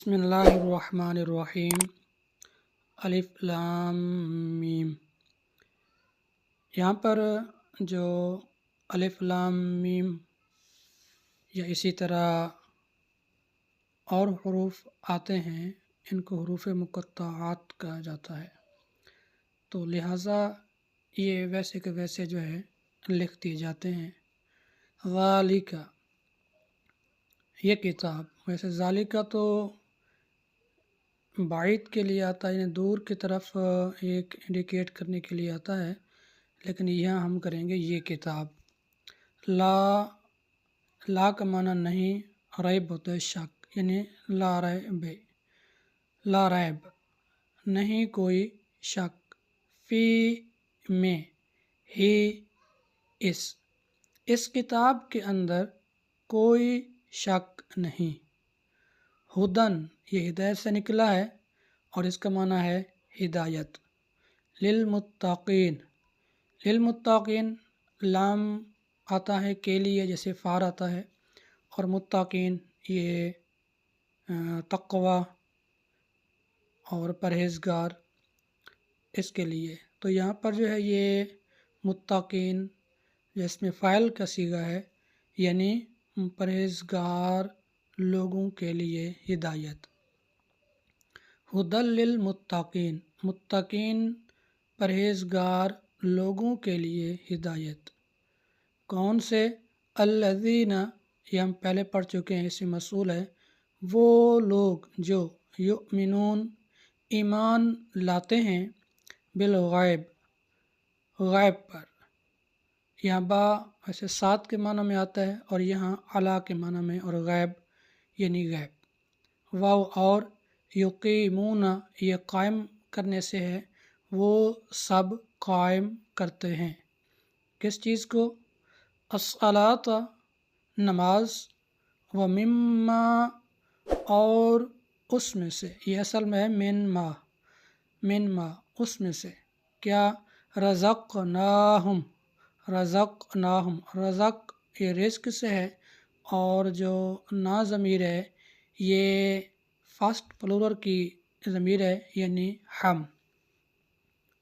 بسم اللہ الرحمن الرحیم الف لام میم۔ یہاں پر جو الف لام میم یا اسی طرح اور حروف آتے ہیں ان کو حروف مقطعات کہا جاتا ہے، تو لہٰذا یہ ویسے کہ ویسے جو ہے لکھ دیے جاتے ہیں۔ ذالک یہ کتاب، ویسے ذالک تو بعید کے لیے آتا ہے، یعنی دور کی طرف ایک انڈیکیٹ کرنے کے لیے آتا ہے، لیکن یہاں ہم کریں گے یہ کتاب۔ لا کا معنی نہیں، ریب ہوتا ہے شک، یعنی لا ریب نہیں کوئی شک، فی میں ہی اس کتاب کے اندر کوئی شک نہیں۔ ہدن یہ ہدایت سے نکلا ہے اور اس کا معنی ہے ہدایت۔ للمتقین لام آتا ہے کے لیے، جیسے فار آتا ہے، اور متقین یہ تقوی اور پرہیزگار اس کے لیے۔ تو یہاں پر جو ہے یہ متقین جس میں فاعل کا صیغہ ہے، یعنی پرہیزگار لوگوں کے لیے ہدایت۔ ہدی للمتقین متقین پرہیزگار لوگوں کے لیے ہدایت۔ کون سے؟ الذین یہ ہم پہلے پڑھ چکے ہیں، اس میں موصول ہے، وہ لوگ جو یؤمنون ایمان لاتے ہیں، بالغیب غیب پر۔ یہاں با ایسے ساتھ کے معنی میں آتا ہے اور یہاں علا کے معنی میں، اور غیب یعنی غیب۔ واو اور یقیمون یہ قائم کرنے سے ہے، وہ سب قائم کرتے ہیں کس چیز کو؟ الصلاۃ نماز، و مما اور اس میں سے، یہ اصل میں ہے من ما اس میں سے، کیا؟ رزقناہم رزق یہ رزق سے ہے، اور جو نا ضمیر ہے یہ فرسٹ پلورل کی ضمیر ہے، یعنی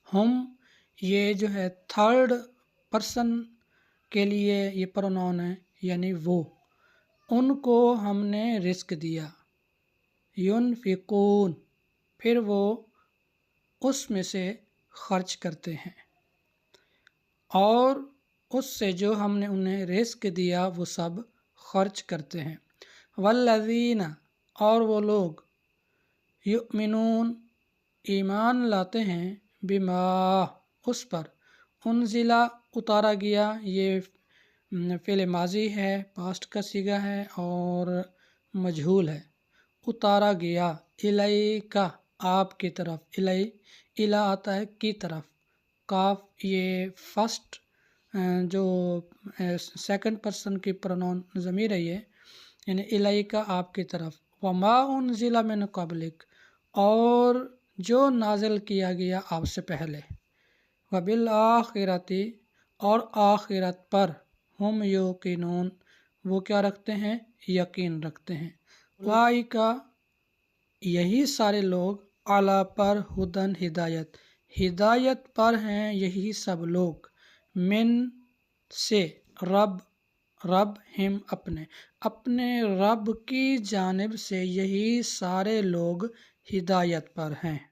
ہم یہ جو ہے تھرڈ پرسن کے لیے یہ پروناؤن ہے، یعنی وہ، ان کو ہم نے رزق دیا۔ ينفقون پھر وہ اس میں سے خرچ کرتے ہیں، اور اس سے جو ہم نے انہیں رزق دیا وہ سب خرچ کرتے ہیں۔ والذین اور وہ لوگ یؤمنون ایمان لاتے ہیں، بما اس پر، انزلہ اتارا گیا، یہ فعل ماضی ہے، پاسٹ کا صیغہ ہے اور مجہول ہے، اتارا گیا، الیک آپ کی طرف، الی آتا ہے کی طرف، کاف یہ فرسٹ جو سیکنڈ پرسن کی پروناؤن ضمیر ہے یہ، یعنی الیک آپ کی طرف۔ وما انزل من قبلک اور جو نازل کیا گیا آپ سے پہلے۔ وبالآخرۃ اور آخرت پر، ہم یوقنون وہ کیا رکھتے ہیں؟ یقین رکھتے ہیں۔ اولئک یہی سارے لوگ، اعلیٰ پر، ہدن ہدایت پر ہیں یہی سب لوگ، من سے، رب ہم اپنے رب کی جانب سے یہی سارے لوگ ہدایت پر ہیں۔